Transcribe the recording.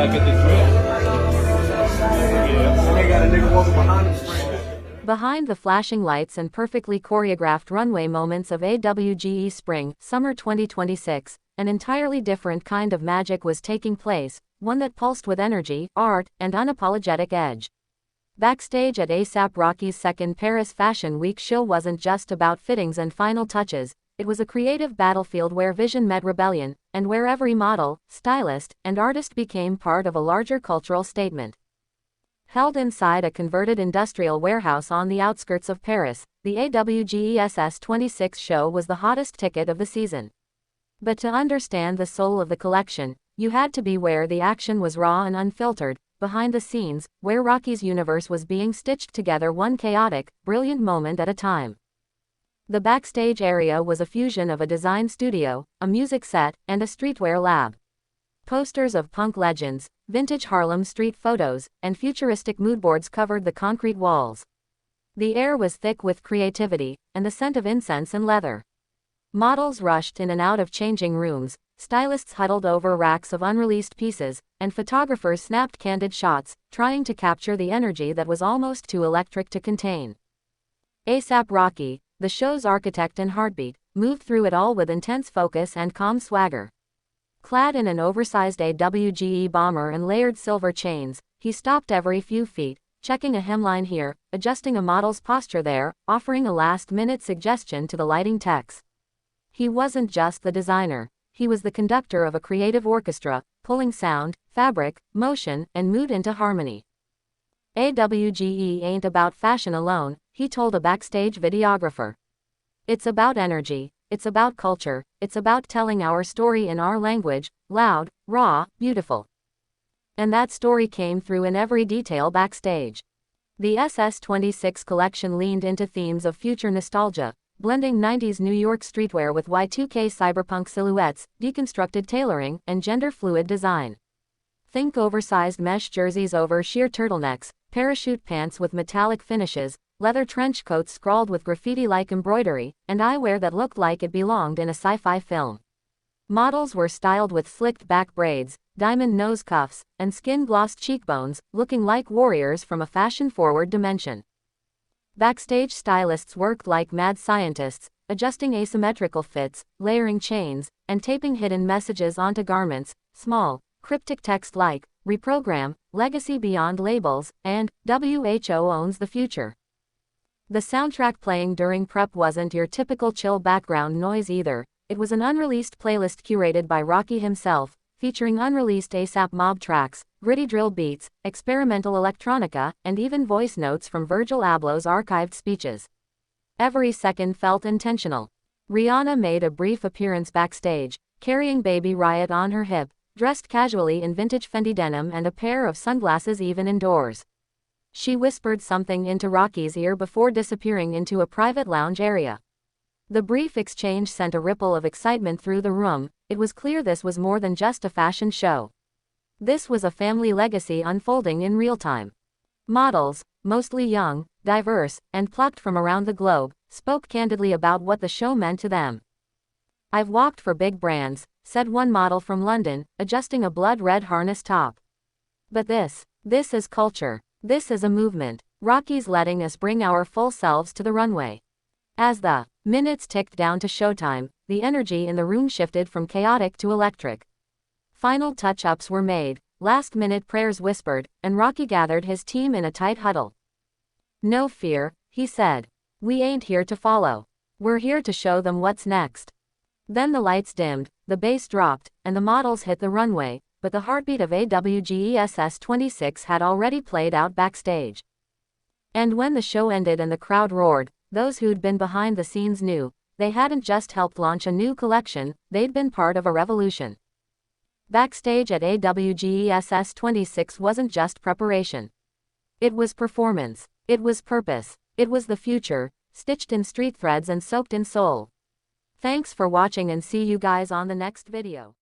like at the gym. Yeah. And they got a nigga walking behind them. Behind the flashing lights and perfectly choreographed runway moments of AWGE Spring, Summer 2026, an entirely different kind of magic was taking place, one that pulsed with energy, art, and unapologetic edge. Backstage at A$AP Rocky's second Paris Fashion Week show wasn't just about fittings and final touches, it was a creative battlefield where vision met rebellion, and where every model, stylist, and artist became part of a larger cultural statement. Held inside a converted industrial warehouse on the outskirts of Paris, the AWGE SS26 show was the hottest ticket of the season. But to understand the soul of the collection, you had to be where the action was raw and unfiltered, behind the scenes, where Rocky's universe was being stitched together one chaotic, brilliant moment at a time. The backstage area was a fusion of a design studio, a music set, and a streetwear lab. Posters of punk legends, vintage Harlem street photos, and futuristic moodboards covered the concrete walls. The air was thick with creativity, and the scent of incense and leather. Models rushed in and out of changing rooms, stylists huddled over racks of unreleased pieces, and photographers snapped candid shots, trying to capture the energy that was almost too electric to contain. A$AP Rocky, the show's architect and heartbeat, moved through it all with intense focus and calm swagger. Clad in an oversized AWGE bomber and layered silver chains, he stopped every few feet, checking a hemline here, adjusting a model's posture there, offering a last-minute suggestion to the lighting techs. He wasn't just the designer, he was the conductor of a creative orchestra, pulling sound, fabric, motion, and mood into harmony. AWGE ain't about fashion alone, he told a backstage videographer. It's about energy. It's about culture, it's about telling our story in our language, loud, raw, beautiful. And that story came through in every detail backstage. The SS26 collection leaned into themes of future nostalgia, blending 90s New York streetwear with Y2K cyberpunk silhouettes, deconstructed tailoring, and gender-fluid design. Think oversized mesh jerseys over sheer turtlenecks, parachute pants with metallic finishes, leather trench coats scrawled with graffiti-like embroidery, and eyewear that looked like it belonged in a sci-fi film. Models were styled with slicked back braids, diamond nose cuffs, and skin-glossed cheekbones, looking like warriors from a fashion-forward dimension. Backstage stylists worked like mad scientists, adjusting asymmetrical fits, layering chains, and taping hidden messages onto garments, small, cryptic text like, "Reprogram, Legacy Beyond Labels," and "WHO Owns the Future." The soundtrack playing during prep wasn't your typical chill background noise either, it was an unreleased playlist curated by Rocky himself, featuring unreleased A$AP Mob tracks, gritty drill beats, experimental electronica, and even voice notes from Virgil Abloh's archived speeches. Every second felt intentional. Rihanna made a brief appearance backstage, carrying Baby Riot on her hip, dressed casually in vintage Fendi denim and a pair of sunglasses even indoors. She whispered something into Rocky's ear before disappearing into a private lounge area. The brief exchange sent a ripple of excitement through the room. It was clear this was more than just a fashion show. This was a family legacy unfolding in real time. Models, mostly young, diverse, and plucked from around the globe, spoke candidly about what the show meant to them. "I've walked for big brands," said one model from London, adjusting a blood-red harness top. "But this is culture. This is a movement. Rocky's letting us bring our full selves to the runway." As the minutes ticked down to showtime, the energy in the room shifted from chaotic to electric. Final touch-ups were made, last-minute prayers whispered, and Rocky gathered his team in a tight huddle. "No fear," he said. "We ain't here to follow. We're here to show them what's next." Then the lights dimmed, the bass dropped, and the models hit the runway, but the heartbeat of AWGE SS26 had already played out backstage. And when the show ended and the crowd roared, those who'd been behind the scenes knew, they hadn't just helped launch a new collection, they'd been part of a revolution. Backstage at AWGE SS26 wasn't just preparation. It was performance. It was purpose. It was the future, stitched in street threads and soaked in soul. Thanks for watching and see you guys on the next video.